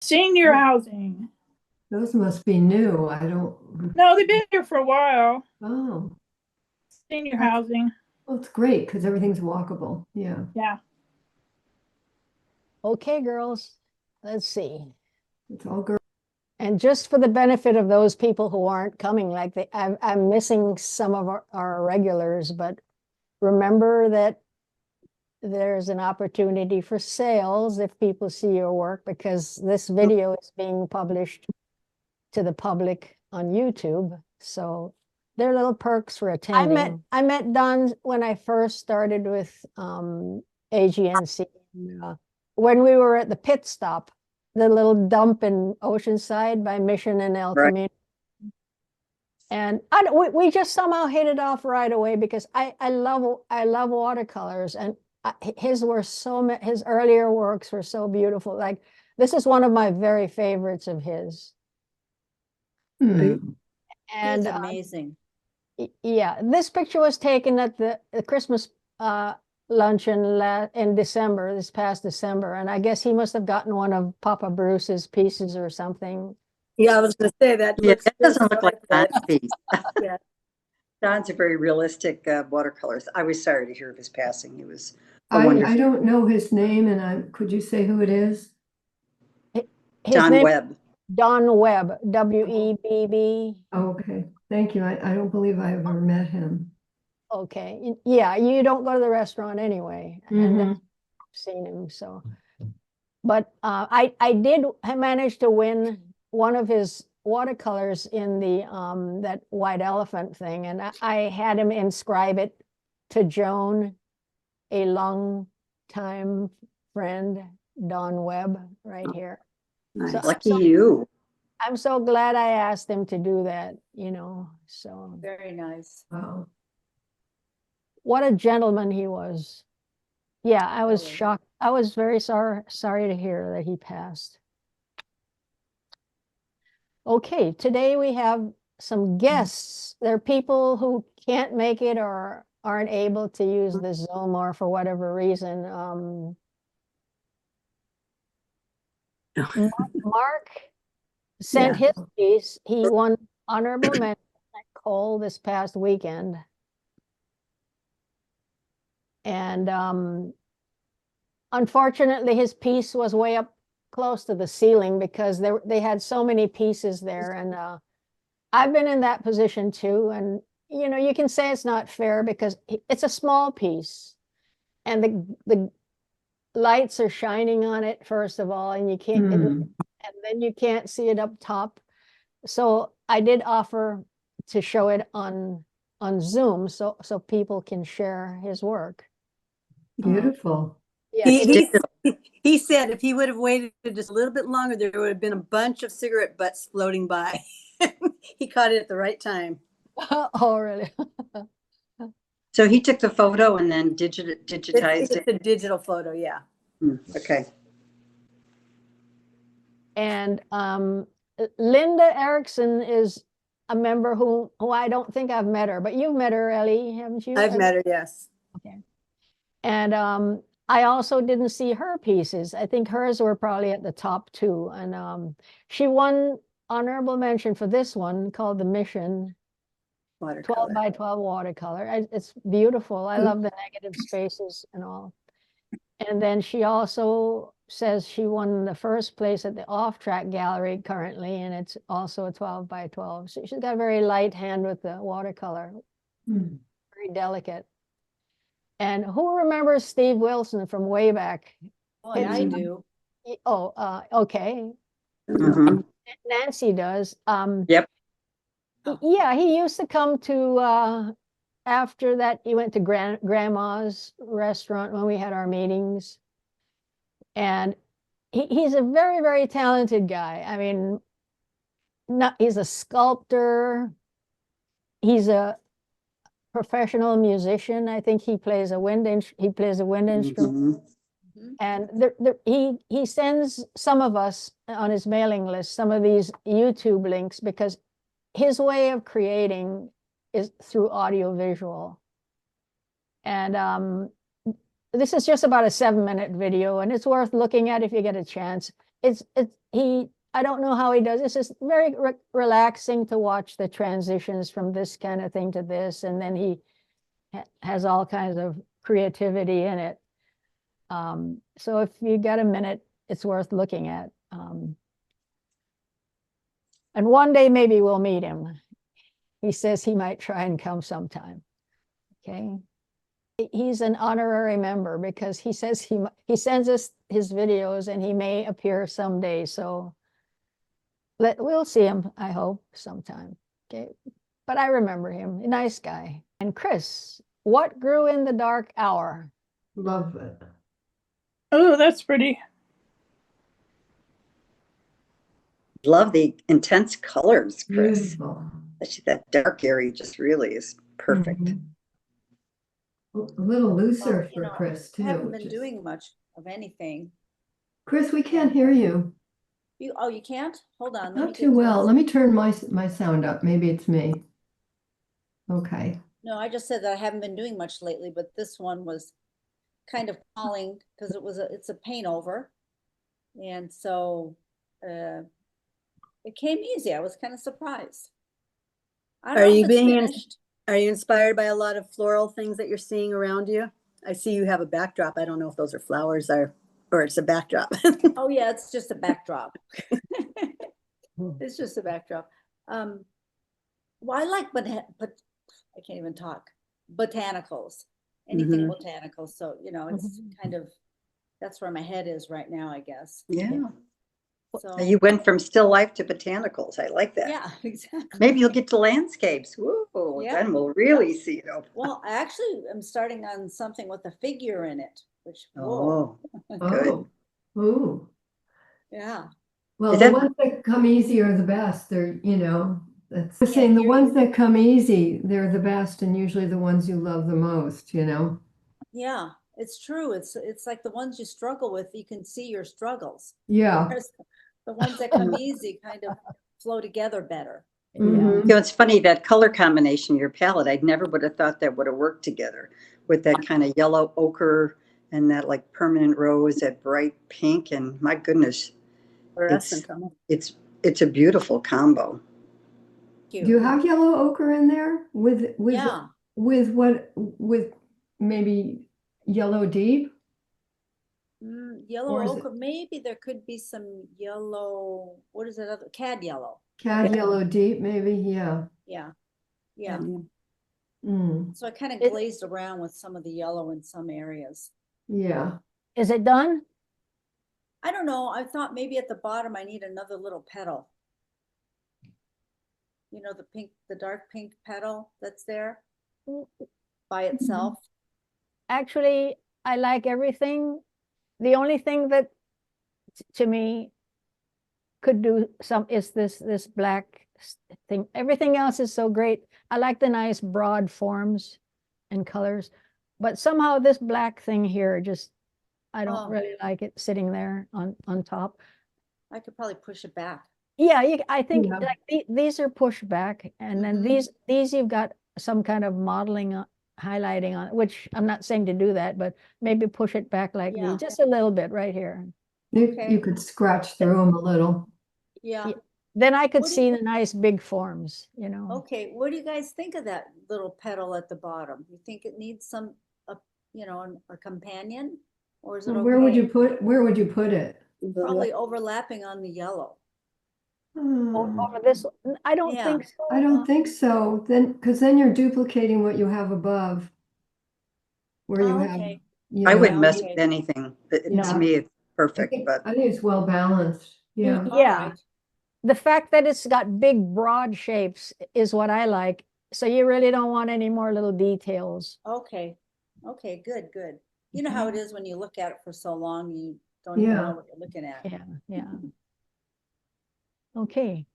Senior housing. Those must be new. I don't, No, they've been here for a while. oh, Senior housing. well, it's great because everything's walkable. Yeah. Yeah. Okay, girls, let's see. It's all girl. And just for the benefit of those people who aren't coming, like I'm missing some of our regulars, but remember that there's an opportunity for sales if people see your work, because this video is being published to the public on YouTube. So there are little perks for attending. I met Don when I first started with AGNC. When we were at the pit stop, the little dump in Oceanside by Mission and El Camino. And we just somehow hit it off right away because I love watercolors, and his earlier works were so beautiful. Like, this is one of my very favorites of his. Hmm. And amazing. Yeah, this picture was taken at the Christmas luncheon in December, this past December, and I guess he must have gotten one of Papa Bruce's pieces or something. Yeah, I was going to say that. Yeah, that doesn't look like that piece. Yeah. Don's a very realistic watercolors. I was sorry to hear of his passing. He was I don't know his name, and could you say who it is? Don Webb. Don Webb, W-E-B-B. Oh, okay. Thank you. I don't believe I ever met him. Okay. Yeah, you don't go to the restaurant anyway. And I've seen him, so. But I did manage to win one of his watercolors in the that white elephant thing, and I had him inscribe it to Joan, a long time friend, Don Webb, right here. Nice. So, Lucky you. I'm so glad I asked him to do that, so. Very nice. Wow. What a gentleman he was. Yeah, I was shocked. I was very sorry to hear that he passed. Okay, today we have some guests. They're people who can't make it or aren't able to use the Zoom or for whatever reason. Mark sent his piece. He won honorable mention at Cole this past weekend. And unfortunately, his piece was way up close to the ceiling because they had so many pieces there. And I've been in that position too. And, you can say it's not fair because it's a small piece. And the lights are shining on it, first of all, and you can't, and then you can't see it up top. So I did offer to show it on Zoom so people can share his work. Beautiful. Yeah, He said if he would have waited just a little bit longer, there would have been a bunch of cigarette butts floating by. He caught it at the right time. Oh, really? So he took the photo and then digitized It's a digital photo, yeah. Okay. And Linda Erickson is a member who I don't think I've met her, but you've met her, Ellie, haven't you? I've met her, yes. Okay. And I also didn't see her pieces. I think hers were probably at the top too. And she won honorable mention for this one called The Mission. 12 by 12 watercolor. It's beautiful. I love the negative spaces and all. And then she also says she won the first place at the Off Track Gallery currently, and it's also a 12 by 12. So she's got a very light hand with the watercolor, very delicate. And who remembers Steve Wilson from way back? Oh, yeah, I do. Oh, okay. Nancy does. Yep. Yeah, he used to come to, after that, he went to Grandma's restaurant when we had our meetings. And he's a very, very talented guy. I mean, he's a sculptor. He's a professional musician. I think he plays a wind instrument. And he sends some of us on his mailing list some of these YouTube links because his way of creating is through audio-visual. And this is just about a 7-minute video, and it's worth looking at if you get a chance. I don't know how he does. It's just very relaxing to watch the transitions from this kind of thing to this, and then he has all kinds of creativity in it. So if you got a minute, it's worth looking at. And one day maybe we'll meet him. He says he might try and come sometime. Okay. He's an honorary member because he says he sends us his videos and he may appear someday. So we'll see him, I hope, sometime. Okay. But I remember him, a nice guy. And Chris, what grew in the dark hour? Love it. Oh, that's pretty. Love the intense colors, Chris. Beautiful. Actually, that dark area just really is perfect. Mhm. A little looser Well, you for know, Chris I too. haven't which been is- doing much of anything. Chris, we can't hear you. Oh, you can't? Hold on. let me Not get too well. close. Let me turn my sound up. Maybe it's me. Okay. No, I just said that I haven't been doing much lately, but this one was kind of calling because it's a paint over. And so it came easy. I was kind of surprised. I don't Are know if you it's being finished. Are you inspired by a lot of floral things that you're seeing around you? I see you have a backdrop. I don't know if those are flowers or it's a backdrop. Oh, yeah, it's just a backdrop. Hmm. It's just a backdrop. Well, I like, but I can't even talk. Botanicals, anything Mhm. botanical. So, it's kind of, that's where my head is right now, I guess. Yeah. So, You went from still life to botanicals. I like that. yeah, exactly. Maybe you'll get to landscapes. Woo, Yeah. then we'll really see it open. Well, I actually am starting on something with a figure in it, which, whoa, Oh, good. Oh. Ooh. yeah. Well, Is the that- ones that come easy are the best. They're, that's Can't saying the hear ones you. that come easy, they're the best and usually the ones you love the most, Yeah, it's true. It's like the ones you struggle with, you can see your struggles. Yeah. Whereas the ones that come easy kind of flow together better. Mhm. It's funny, that color combination, your palette, I never would have thought that would have worked together with that kind of yellow ochre and that like permanent rose, that bright pink, and my goodness, Fluorescent color. it's a beautiful combo. Cute. Do you have yellow ochre in there Yeah, with maybe yellow deep? yellow Or is it- ochre, maybe there could be some yellow, what is it, cad yellow? Cad yellow deep, maybe? Yeah. Yeah, yeah. Mm, So I kind of It- glazed around with some of the yellow in some areas. yeah. Is it done? I don't know, I thought maybe at the bottom I need another little petal. The dark pink petal that's there by itself. Actually, I like everything. The only thing that to me could do some is this black thing. Everything else is so great. I like the nice broad forms and colors, but somehow this black thing here just, I don't Oh. really like it sitting there on top. I could probably push it back. Yeah, I think Yeah. like these are pushed back, and then Mhm. these you've got some kind of modeling highlighting on, which I'm not saying to do that, but maybe push it back like Yeah. these, just a little bit right here. Okay. You could scratch through them a little. Yeah. Yeah. Then I could What do see you- the nice big forms, Okay, what do you guys think of that little petal at the bottom? You think it needs some, a companion? Or is it Where would you okay? where would you put it? Probably overlapping on the yellow. over this. I don't Yeah. think so. I don't think so. Because then you're duplicating what you have above. Where you Oh, have, okay. I wouldn't Yeah, mess okay. with anything. No. To me, it's I perfect, think, but I think it's well balanced. Yeah. All Yeah. right. The fact that it's got big, broad shapes is what I like. So you really don't want any more little details. Okay. Okay, good, good. You know how it is when you look at it for so long, you don't Yeah. even know what you're looking at. Yeah, yeah. Okay.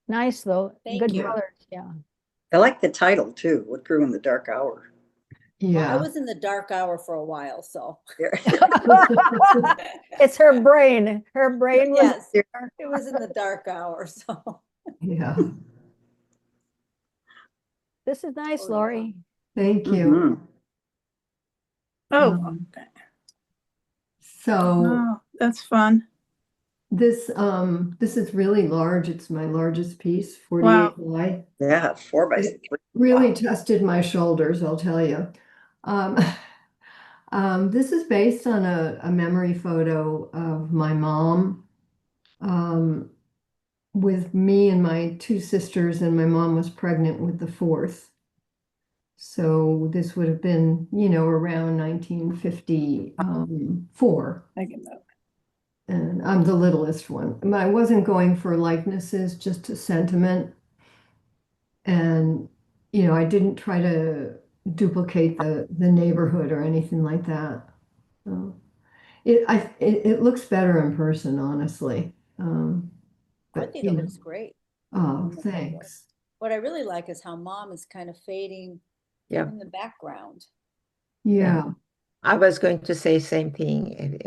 Nice though. Thank Good you. colors. Yeah. I like the title too, What Grew in the Dark Hour. Well, I Yeah. was in the dark hour for a while, so. It's her brain. Her brain was. Yes, it was in the dark hour, so. Yeah. This is nice, Oh, yeah. Lori. Thank you. Mhm. Oh, Um, okay. So Oh, that's fun. This is really large. It's my largest piece, 48 Wow. wide. Yeah, 4x3. It really Wow. tested my shoulders, I'll tell you. Um, this is based on a memory photo of my mom with me and my two sisters, and my mom was pregnant with the fourth. So this would have been, around 1954. I can move. And I'm the littlest one. But I wasn't going for likenesses, just a sentiment. And, I didn't try to duplicate the neighborhood or anything like that. So it looks better in person, honestly. I But, think it looks great. oh, thanks. What I really like is how mom is kind of fading Yeah. in the background. Yeah, I was going to say same thing,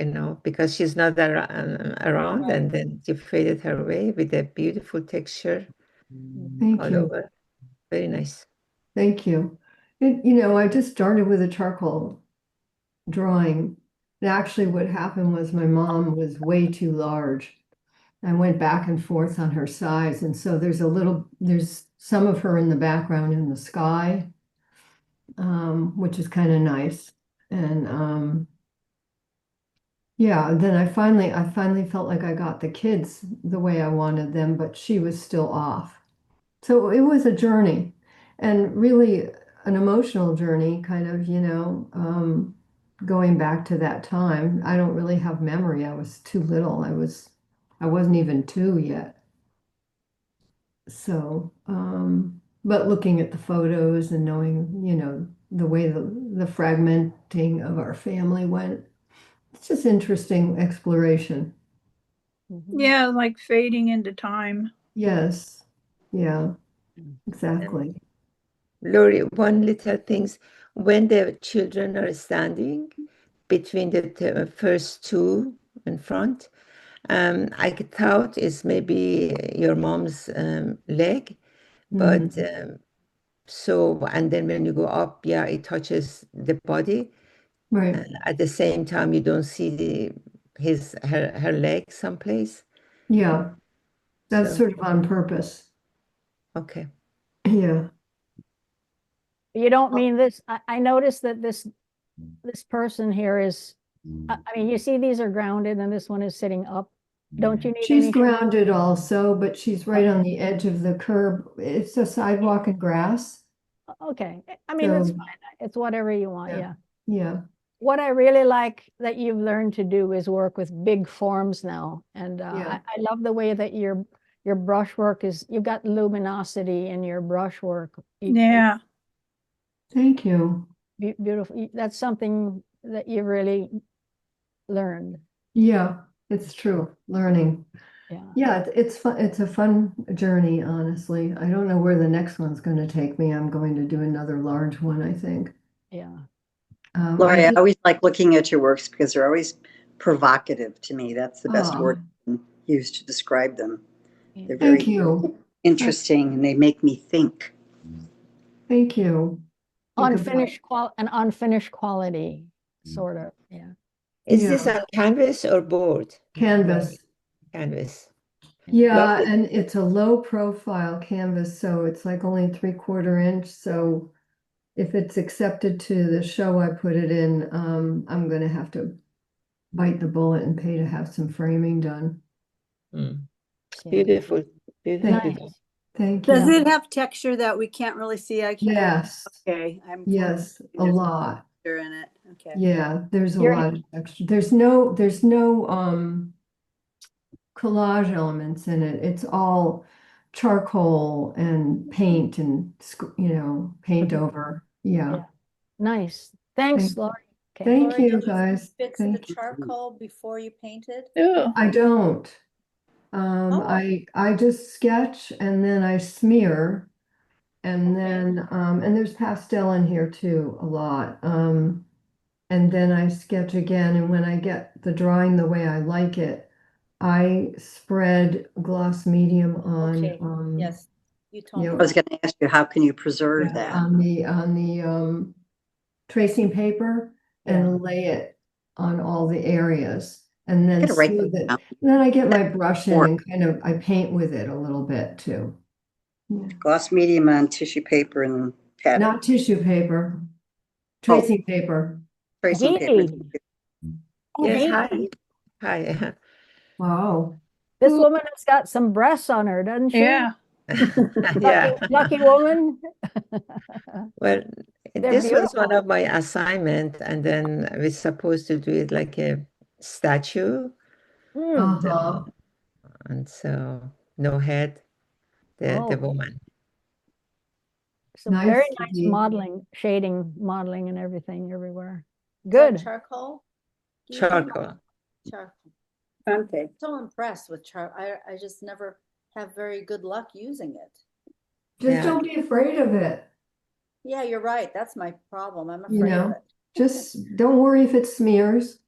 because she's not around, Right. and then she faded her away with a beautiful texture thank all you. over. Very nice. Thank you. I just started with a charcoal drawing. And actually, what happened was my mom was way too large. I went back and forth on her size. And so there's some of her in the background in the sky, which is kind of nice. And yeah, then I finally felt like I got the kids the way I wanted them, but she was still off. So it was a journey, and really an emotional journey, kind of, going back to that time. I don't really have memory. I was too little. I wasn't even 2 yet. So, but looking at the photos and knowing, the way the fragmenting of our family went, it's just interesting exploration. Mhm. Yeah, like fading into time. Yes. Yeah, exactly. Lori, one little things, when the children are standing between the first two in front, I thought it's maybe your mom's leg, but Mhm. and then when you go up, yeah, it touches the body. Right. At the same time, you don't see her leg someplace. Yeah, that's So, sort of on purpose. okay. Yeah. You don't mean this, I noticed that this person here is, I mean, you see these are grounded and this one is sitting up. Don't you need She's any? grounded also, but she's right on the edge of the curb. It's a sidewalk and grass. Okay, I mean, it's So, fine. It's whatever you want, Yeah. yeah. yeah. What I really like that you've learned to do is work with big forms now. And Yeah. I love the way that your brushwork is, you've got luminosity in your brushwork. Yeah. Thank you. Beautiful. That's something that you really learned. Yeah, it's true. Learning. Yeah. Yeah, it's fun. It's a fun journey, honestly. I don't know where the next one's going to take me. I'm going to do another large one, I think. Yeah. Lori, I always like looking at your works because they're always provocative to me. That's the best Aw. word I can use to describe them. They're Thank very you. interesting and they make me think. Thank you. Think about- An unfinished quality, sort of, yeah. Is this Yeah. on canvas or board? Canvas. Canvas. Yeah, Lovely. and it's a low profile canvas, so it's like only 3/4 inch. So if it's accepted to the show I put it in, I'm gonna have to bite the bullet and pay to have some framing done. Mm. Yeah. Beautiful. Beautiful. Thank Nice. Thank Does you. it have texture that we can't really see? I can't. Yes, Okay, I'm. yes, a There's lot. texture in it. Okay. Yeah, there's a You're- lot of texture. There's no collage elements in it. It's all charcoal and paint and paint over. Yeah. Yeah. Nice. Thanks, Thank- Lori. Okay. Thank Lori, you, did guys. Fix the Thank you. charcoal before you painted? Ew. I don't. Oh. I just sketch and then I smear. And then and there's pastel in here too, a lot. And then I sketch again, and when I get the drawing the way I like it, I spread gloss medium on Okay, yes, you told you me know, I was that. going to ask you, how can you preserve yeah, that? on the tracing paper and lay it on all the areas. and then Gotta write smooth that it. down. And then I get my brush in Or- and kind of, I paint with it a little bit too. Yeah. Gloss medium on tissue paper and pat it. Not tissue paper, tracing paper. Tracing paper. Yay. Yes, Hey, hi. Hi. Wow. this woman has got some breasts on her, doesn't she? Yeah. Yeah. Lucky woman. Well, They're this was one beautiful. of my assignment, and then we're supposed to do it like a statue, Mm. Uh-huh. and so no head, the Oh. woman. Some Nice, very nice Vicky. modeling, shading, modeling and everything everywhere. Is that Good. charcoal? Gigi? Charcoal. Charcoal. Okay. So impressed with I just never have very good luck using it. Just Yeah. don't be afraid of it. Yeah, you're right. That's my problem. I'm You afraid of know, it. Just don't worry if it smears.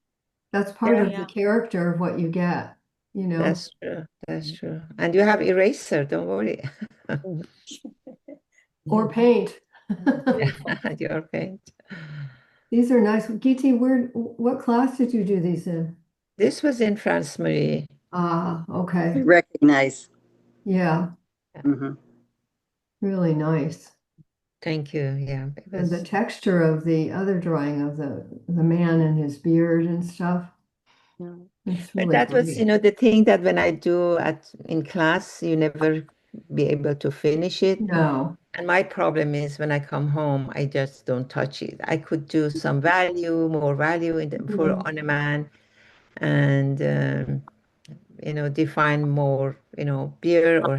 That's part of Yeah. the character of what you get, you know. That's true. That's true. And you have eraser, don't worry. Or paint. Your paint. These are nice. Giti, what class did you do these in? This was in France, Marie. Ah, I okay. recognize. Yeah, Mhm. really nice. Thank you. Yeah. It And the was, texture of the other drawing of the man and his beard and stuff. Yeah. It's but really that was, great. the thing that when I do in class, you never be able to finish it. No. And my problem is when I come home, I just don't touch it. I could do some more value for Mhm. on a man, and define more, beard or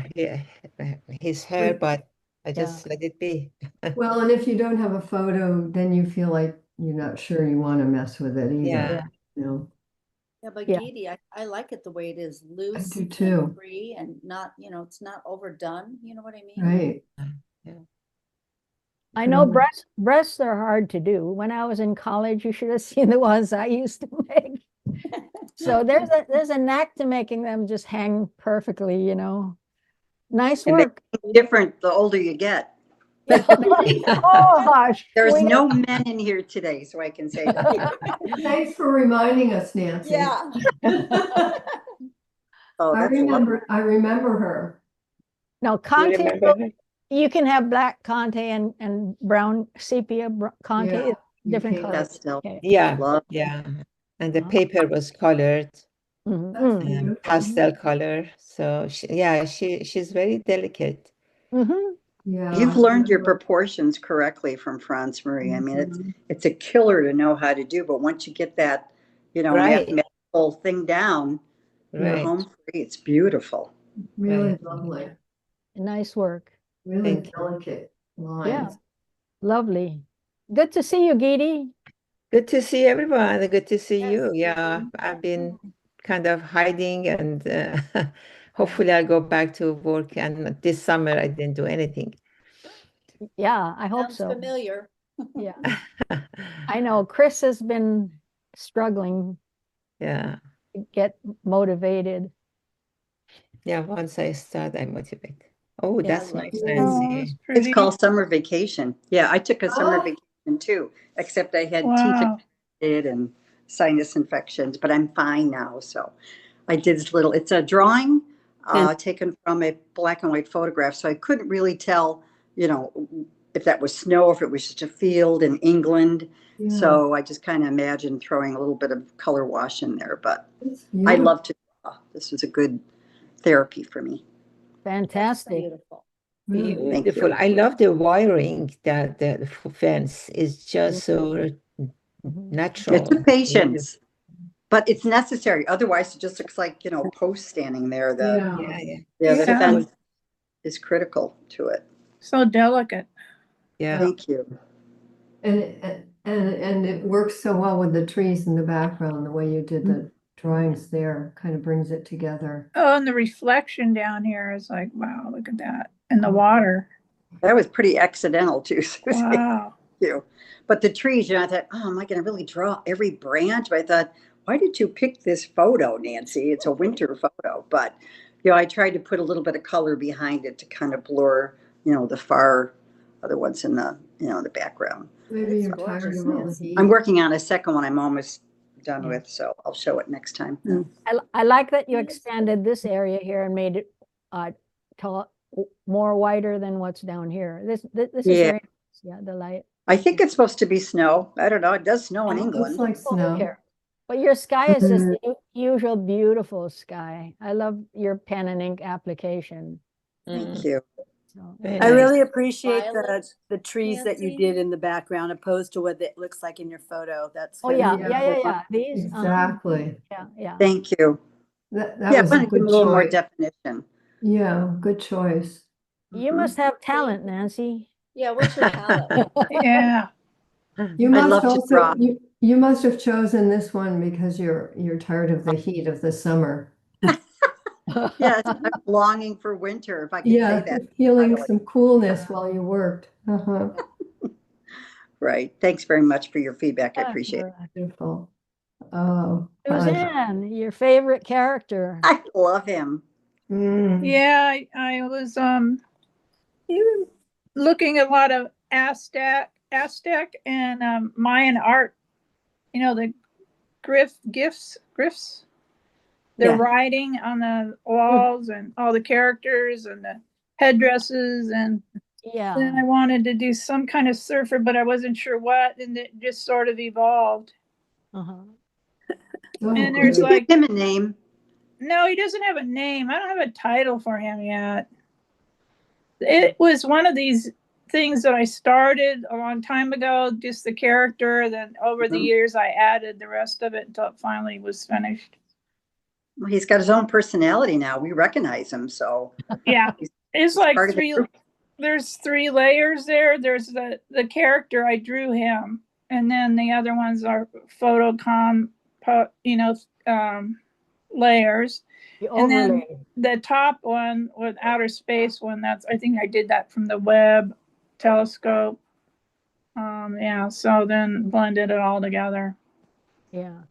his hair, But- but I just let it be. Well, and if you don't have a photo, then you feel like you're not sure you want to mess with it Yeah. either. You know, Yeah, but Yeah. Gidi, I like it the way it is, loose do and too. free and not, it's not overdone. You know what I mean? Right. I know Mhm. breasts are hard to do. When I was in college, you should have seen the ones I used to make. So there's a knack to making them just hang perfectly, Nice And they- work. Different the older you get. Oh, gosh. There's we- no men in here today, so I can say that. Thanks for reminding us, Nancy. Yeah. Oh, I that's lovely. remember her. No, You Conte, remember her? you can have black Conte and brown sepia Conte, Yeah, it's you different can. colors. Pastel. Okay. Yeah, Love. yeah. And the Wow. paper was colored, Mhm, That's mm, beautiful. pastel color. So she's very delicate. mhm. Yeah. You've learned your proportions correctly from France Marie. I mean, it's a killer to know how to do, but once you get that, Right. mathematical thing down, you're Right. home free. It's beautiful. Really Right. lovely. Nice work. Really Thank you. delicate Yeah, lines. lovely. Good to see you, Gidi. Good to see everyone. Good to see Yes, you. Yeah, Gigi. I've been kind of hiding, and hopefully I'll go back to work. And this summer I didn't do anything. Yeah, I hope Sounds so. familiar. Yeah, I know Chris has been struggling Yeah. to get motivated. Yeah, once I start, I motivate. Oh, Yeah. that's nice, Oh, Nancy. that's It's pretty. called summer vacation. Yeah, I took a summer Oh. vacation too, except I had teeth Wow. infected and sinus infections, but I'm fine now. So I did this it's a drawing taken from a black and white photograph. So I couldn't really tell, if that was snow or if it was just a field in England. Yeah, So I just kind of imagined throwing a little bit of color wash in there, but it's I beautiful. love to draw. This was a good therapy for me. Fantastic. Beautiful. Really. Thank Beautiful. you. I love the wiring that the fence is just so natural. It took patience, but it's necessary. Otherwise, it just looks like, posts standing there. Yeah. Yeah, The Yeah. fence is critical to it. So delicate. yeah. Thank you. And it works so well with the trees in the background, the way you did the drawings there, kind of brings it together. Oh, and the reflection down here is like, wow, look at that. And the water. That was pretty accidental too, Susie. Wow. Thank you. But the trees, I thought, oh, am I going to really draw every branch? But I thought, why did you pick this photo, Nancy? It's a winter photo. But, I tried to put a little bit of color behind it to kind of blur, the far other ones in the, the background. Maybe It's you're tired gorgeous, of all the Nancy. heat. I'm working on a second one. I'm almost done Yeah. with, so I'll show it next time. I like that you Yes. expanded this area here and made it tall, more wider than what's down here. This is Yeah. very, yeah, the light. I think it's supposed to be snow. I don't know. It does snow in Oh, England. looks like Oh, snow. here. But your sky is just Mhm. the usual beautiful sky. I love your pen and ink application. Thank you. So, Very I nice. really appreciate Violet, the trees that you Nancy? did in the background opposed to what it looks like in your photo. That's Oh, kind yeah, of yeah, yeah, yeah. These, Exactly. yeah, yeah. Thank you. That Yeah, I was a want to give good them a little more choice. definition. Yeah, good choice. You Mhm. must have talent, Nancy. Yeah, what's your palette? Yeah, You I must love to also draw. you must have chosen this one because you're tired of the heat of the summer. Yes, I'm longing for winter, if I could say Yeah, that. feeling finally. some coolness while you worked. Uh-huh. Right. Thanks very much for your feedback. I Ah, appreciate it. Beautiful. Oh, fun. Suzanne, your favorite character. I love him. yeah, I was even looking at a lot of Aztec and Mayan art. You know, the gifts, the Yeah. writing on the walls and all the characters and the headdresses. And then I Yeah. wanted to do some kind of surfer, but I wasn't sure what, and it just sort of evolved. Uh-huh. So And Did there's you like, give him a name? no, he doesn't have a name. I don't have a title for him yet. It was one of these things that I started a long time ago, just the character. Then over the Mhm. years, I added the rest of it until it finally was finished. Well, he's got his own personality now. We recognize him, so Yeah, He's- it's like part of the three. group. There's three layers there. There's the character, I drew him, and then the other ones are layers. The And then overlay. the top one with outer space one, I think I did that from the Webb telescope. Yeah, so then blended it all together. Yeah,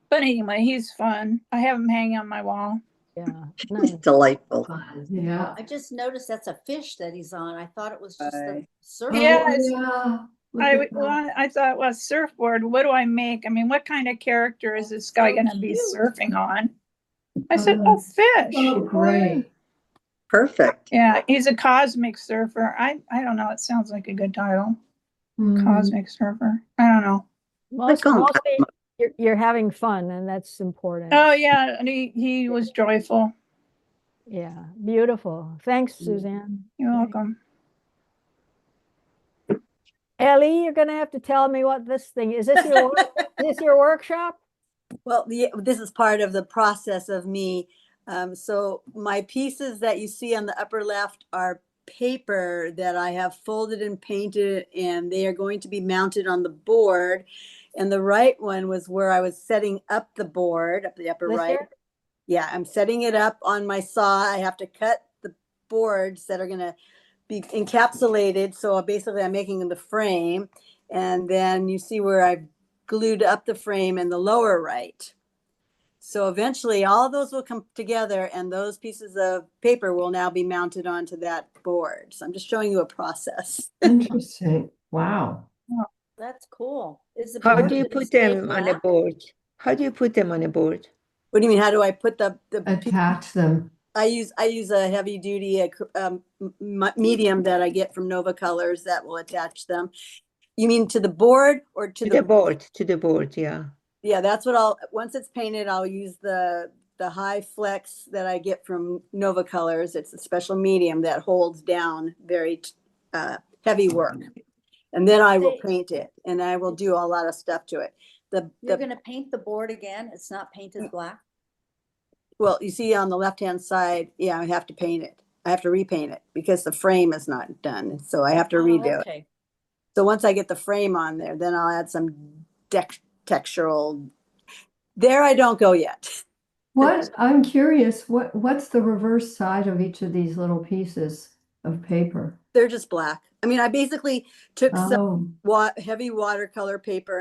But anyway, he's fun. I have him hanging on my wall. yeah. He's Nice. delightful. fun. Yeah. I just noticed that's a fish that he's on. I thought it was just a Right. surf. Yeah, Oh, it's- yeah. Look at that. I thought, well, surfboard, what do I make? I mean, what kind of character is this guy So going to be cute. surfing on? I said, oh, fish. Oh, great. Perfect. Yeah, he's a cosmic surfer. I don't know. It sounds like a good title. Mm. Cosmic surfer. I don't know. call him Mostly you're having fun, and that's important. Oh yeah, and he was joyful. Yeah, beautiful. Thanks, Mm. Suzanne. You're welcome. Ellie, you're gonna have to tell me what this thing is. This your is this your workshop? Well, this is part of the process of me. So my pieces that you see on the upper left are paper that I have folded and painted, and they are going to be mounted on the board. And the right one was where I was setting up the board, up the upper This right. here? Yeah, I'm setting it up on my saw. I have to cut the boards that are going to be encapsulated. So basically I'm making the frame. And then you see where I've glued up the frame in the lower right. So eventually all those will come together and those pieces of paper will now be mounted onto that board. So I'm just showing you a process. Interesting. Wow. That's cool. Is the How board do you gonna put stay them on a black? board? How do you put them on a board? What do you mean? How do I put the Attach them. I use a heavy duty medium that I get from Nova Colors that will attach them. You mean to the board or to To the board, yeah. Yeah, that's what once it's painted, I'll use the high flex that I get from Nova Colors. It's a special medium that holds down very heavy work. And then I will paint it and I will do a lot of stuff to it. You're gonna paint the board again? It's not painted black? Well, you see on the left-hand side, yeah, I have to paint it. I have to repaint it because the frame is not done. So I have to Oh, redo it. okay. So once I get the frame on there, then I'll add some textural. There I don't go yet. What, I'm curious, what's the reverse side of each of these little pieces of paper? They're just black. I mean, I basically took some Oh, heavy watercolor paper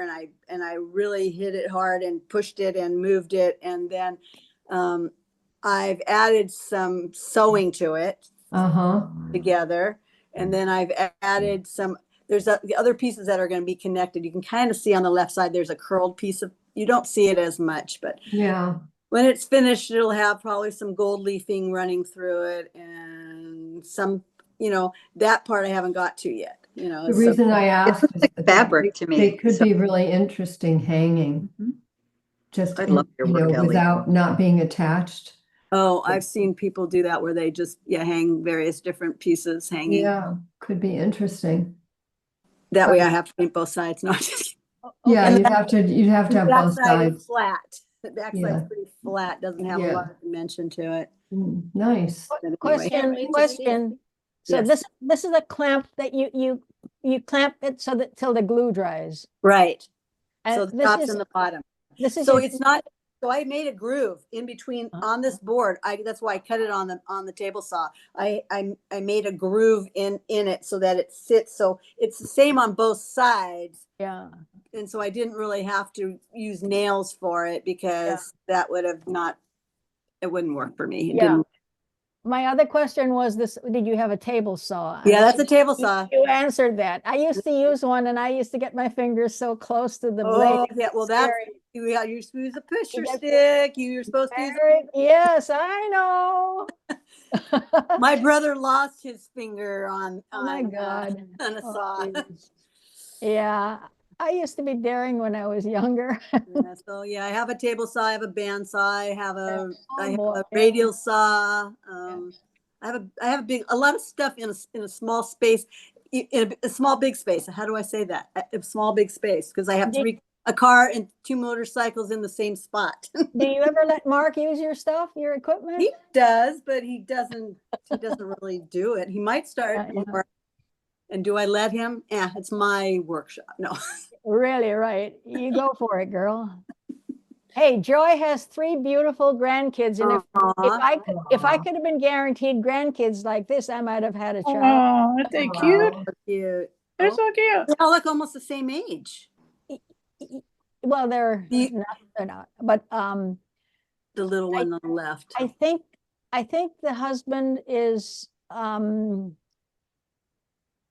and I really hit it hard and pushed it and moved it. And then I've added some sewing to it uh-huh. together. And then I've added the other pieces that are going to be connected. You can kind of see on the left side, there's a curled piece of you don't see it as much, but Yeah. when it's finished, it'll have probably some gold leafing running through it and some, that part I haven't got to yet, The reason I asked looks is like that fabric to me, they could so- be really interesting hanging. Mhm. Just, I love your work, Ellie. without not being attached. Oh, I've seen people do that where they just, hang various different pieces hanging. Yeah, could be interesting. That way I have to paint both sides, not just. Yeah, And you'd have to The have both backside is sides. flat. The backside's Yeah. pretty flat, doesn't have a Yeah. lot of dimension to it. Nice. But anyway. Question, wait to see it. question. So Yes. this is a clamp that you clamp it so that till the glue dries. Right. And So the this top's is, and the bottom. this is So your- it's not, so I made a groove in between on this board. That's why I cut it on the table saw. I made a groove in it so that it sits. So it's the same on both sides. yeah. And so I didn't really have to use nails for it because that would have it wouldn't work for me. It Yeah. didn't- My other question was this, did you have a table saw? Yeah, And that's a table you- saw. You answered that. I used to use one and I used to get my fingers so close to the blade. Oh, it yeah. was Well, that's, scary. you're supposed to use a pusher get- stick. You're supposed to use. Yes, I know. My brother lost his finger on. Oh my God. On a Oh, saw. geez. Yeah, I used to be daring when I was younger. Yeah, so yeah, I have a table saw, I have a band saw, I have Oh, I have boy, a yeah. radial saw. I have a lot of stuff in a small space, in a small big space. How do I say that? A small big space because I have Did- a car and 2 motorcycles in the same spot. Do you ever let Mark use your stuff, your equipment? He does, but he doesn't really do it. He might start Yeah. more. And do I let him? Yeah, it's my workshop. No. Really, right. You go for it, girl. Hey, Joy has 3 beautiful grandkids, and if I could have been guaranteed grandkids like this, I might have had a child. Oh, aren't they cute? Wow. Cute. They're so cute. They all look almost the same age. Well, they're not, but The little one on the left. I think the husband is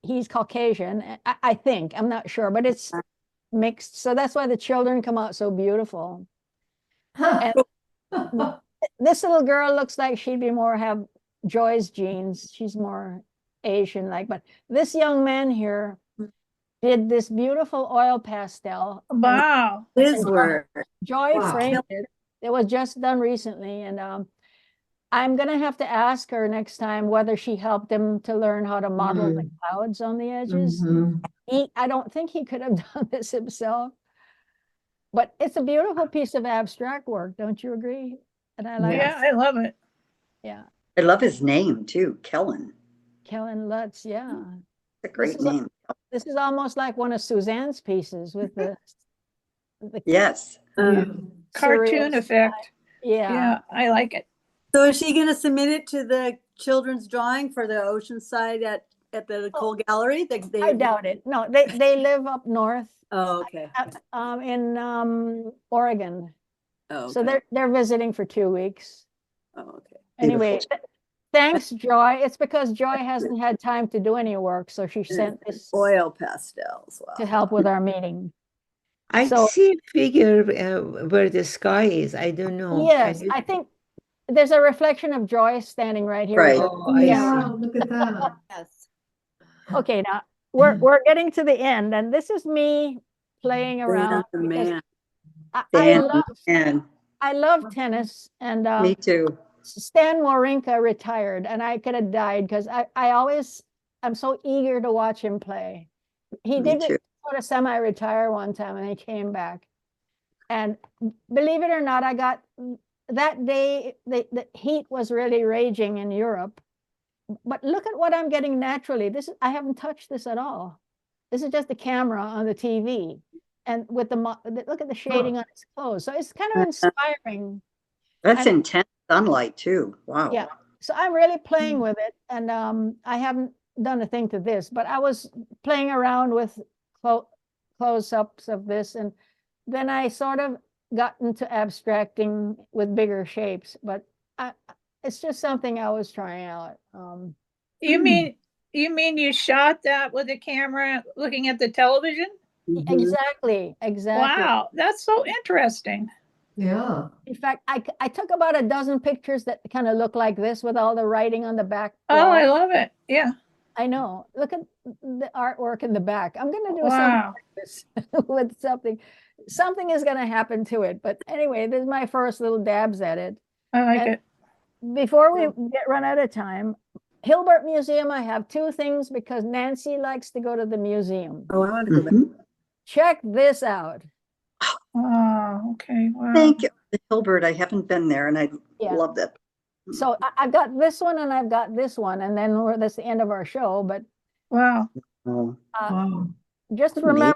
he's Caucasian. I think, I'm not sure, but it's mixed. So that's why the children come out so beautiful. This little girl looks like she'd be more have Joy's genes. She's more Asian like, but this young man here did this beautiful oil pastel. Wow. His work. Joy Wow. framed it. It was just done recently, and I'm gonna have to ask her next time whether she helped him to learn how to model the clouds on the edges. Mhm. I don't think he could have done this himself, but it's a beautiful piece of abstract work, don't you agree? And I like, Yeah, I love it. yeah, I love his name too, Kellen. Kellen Lutz, yeah. It's a great is a- name. This is almost like one of Suzanne's pieces with the Yes. Cartoon surreal effect. style. Yeah, Yeah, I like it. So is she going to submit it to the children's drawing for the Oceanside at the Cole Gallery? I doubt it. No, they live up north, Oh, okay. in Oregon. Oh, So okay. they're visiting for 2 weeks. Oh, okay. Anyway, thanks, Joy. It's because Joy hasn't had time to do any work, so she sent this Oil pastels. Wow. to help with our meeting. I So- see a figure where the sky is. I don't know. Yes, Can you- I think there's a reflection of Joy standing right here. Right. Oh, I Yeah, see. look at that. Yes. Okay, now we're getting to the end, and this is me playing around. Oh, because man. Dan, I love tennis, and me too. Stan Wawrinka retired, and I could have died because I'm so eager to watch him play. He Me did too. sort of semi-retire one time, and he came back. And believe it or not, I got that day, the heat was really raging in Europe. But look at what I'm getting naturally. I haven't touched this at all. This is just the camera on the TV. And with look at the shading on his clothes. So it's kind of inspiring. That's And- intense sunlight too. Wow. Yeah. So I'm really playing with it. And I haven't done a thing to this, but I was playing around with close-ups of this. And then I sort of got into abstracting with bigger shapes. But it's just something I was trying out. You mean you shot that with a camera looking at the television? Mhm. Exactly, exactly. Wow, that's so interesting. Yeah. In fact, I took about a dozen pictures that kind of look like this with all the writing on the back Oh, I wall. love it. Yeah. I know. Look at the artwork in the back. I'm going to do something Wow. like this with something. Something is going to happen to it. But anyway, this is my first little dabs at it. I like And it. before we run out of time, Hilbert Museum, I have two things because Nancy likes to go to the museum. Oh, I want to go back. Mhm. Check this out. Oh, okay. Wow. Thank you. The Hilbert, I haven't been there and I Yeah. love that. So I've got this one and I've got this one, and then that's the end of our show. But Wow. Oh, Wow. just Amazing.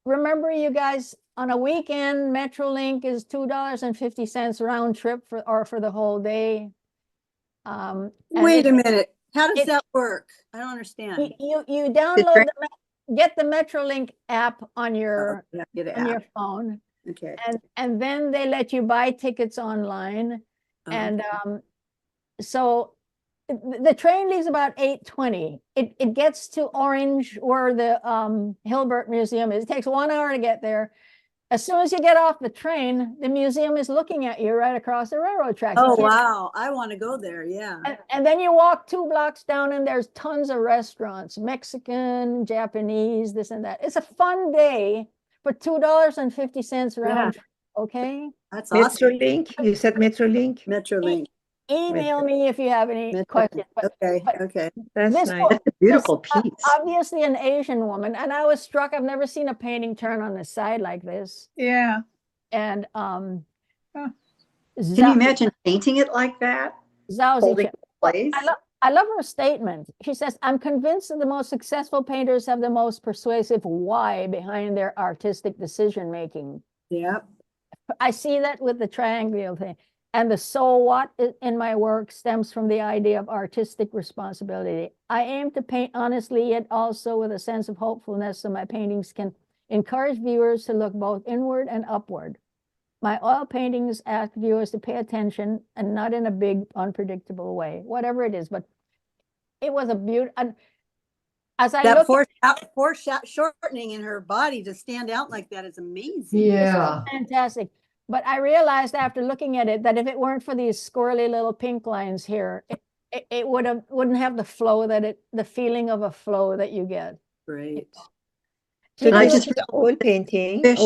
remember, you guys, on a weekend, Metrolink is $2.50 round trip for the whole day. And Wait a it- minute. How does it- that work? I don't understand. You download get the Metrolink app on your Oh, yeah, get it on your out. phone, Okay. and then they let you buy tickets online. And so the train leaves about 8:20. It gets to Orange, where the Hilbert Museum is. It takes 1 hour to get there. As soon as you get off the train, the museum is looking at you right across the railroad tracks. You Oh, can't- wow. I want to go there. Yeah. And then you walk 2 blocks down and there's tons of restaurants, Mexican, Japanese, this and that. It's a fun day for $2.50 round trip, okay? That's awesome. Metrolink, you said Metrolink? Metrolink. Email me if you have any Metrolink. questions. But Okay. but- Okay. That's this nice. one- That's a beautiful this, piece. obviously an Asian woman, and I was struck. I've never seen a painting turn on the side like this. Yeah. And Huh. Can you imagine painting it like that? Zhao Holding Zicheng. it in place? I love her statement. She says, "I'm convinced that the most successful painters have the most persuasive why behind their artistic decision making." Yep. I see that with the triangular thing. And the so what in my work stems from the idea of artistic responsibility. I aim to paint honestly, yet also with a sense of hopefulness, so my paintings can encourage viewers to look both inward and upward. My oil paintings ask viewers to pay attention, and not in a big, unpredictable way, whatever it is. But it was a beautiful, as I That look foreshortening in her body to stand out like that is amazing. Yeah. fantastic. But I realized after looking at it that if it weren't for these squirrely little pink lines here, it wouldn't have the flow the feeling of a flow that you get. Great. So I this just is oil painting, fish.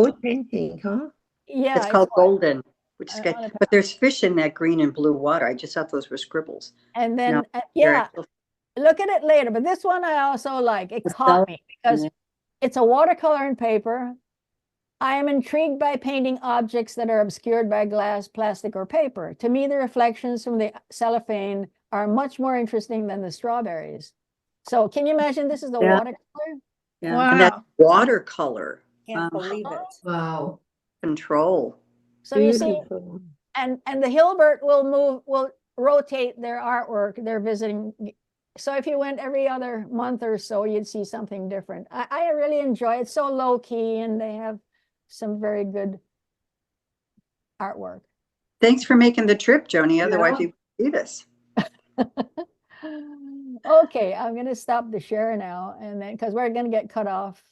huh? Yeah, It's called white. golden, which is I good. wanna- But there's fish in that green and blue water. I just thought those were scribbles. And then, No, They're yeah, actual- look at it later. But this one I also like. It The caught me because yeah. it's a watercolor and paper. I am intrigued by painting objects that are obscured by glass, plastic, or paper. To me, the reflections from the cellophane are much more interesting than the strawberries. So can you imagine this is the Yeah. watercolor? Yeah. And that's Wow. watercolor Can't Wow. believe it. Wow. control. So you see, Beautiful. and the Hilbert will rotate their artwork. They're visiting. So if you went every other month or so, you'd see something different. I really enjoy it. It's so low key, and they have some very good artwork. Thanks for making the trip, Joni. Otherwise, Yeah. you would see this. Okay, I'm going to stop the share now, and then because we're going to get cut off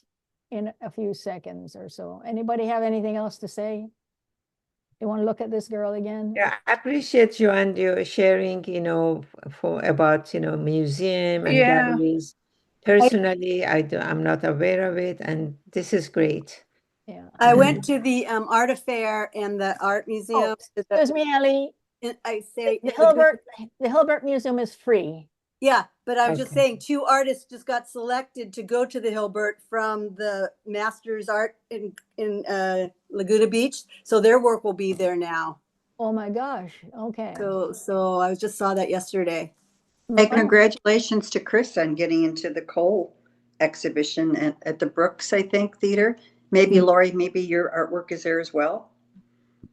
in a few seconds or so. Anybody have anything else to say? You want to look at this girl again? Yeah, I appreciate you and your sharing, about, museum and Yeah. galleries. Personally, I'm not aware of it, and this is great. Yeah. I went to the art affair and the art museum. Excuse me, Ellie. I say The Hilbert Museum is free. Yeah, but I was just Okay. saying 2 artists just got selected to go to the Hilbert from the Masters Art in Laguna Beach. So their work will be there now. Oh my gosh. Okay. So I just saw that yesterday. Hey, Oh, congratulations to Chris on getting into the Cole exhibition at the Brooks, I think, Theater. Maybe Lori, maybe your artwork is there as well.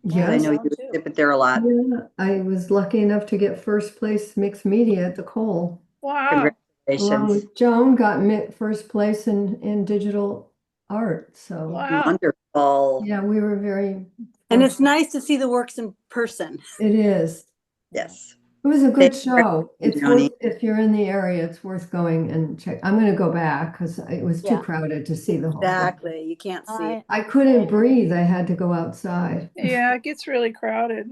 I Yes. know you exhibit there a lot. Yeah, I was lucky enough to get first place mixed media at the Cole. Wow. Along Congratulations. with Joan got first place in digital art. So Wow. Wonderful. yeah, we were very And it's fortunate. nice to see the works in person. It is. Yes. It was a good Thank you very show. It's Joni. worth, if you're in the area, it's worth going and check. I'm gonna go back because it was too Yeah. crowded to see the whole thing. Exactly. You can't see it. I, I couldn't breathe. I had to go outside. Yeah, it gets really crowded.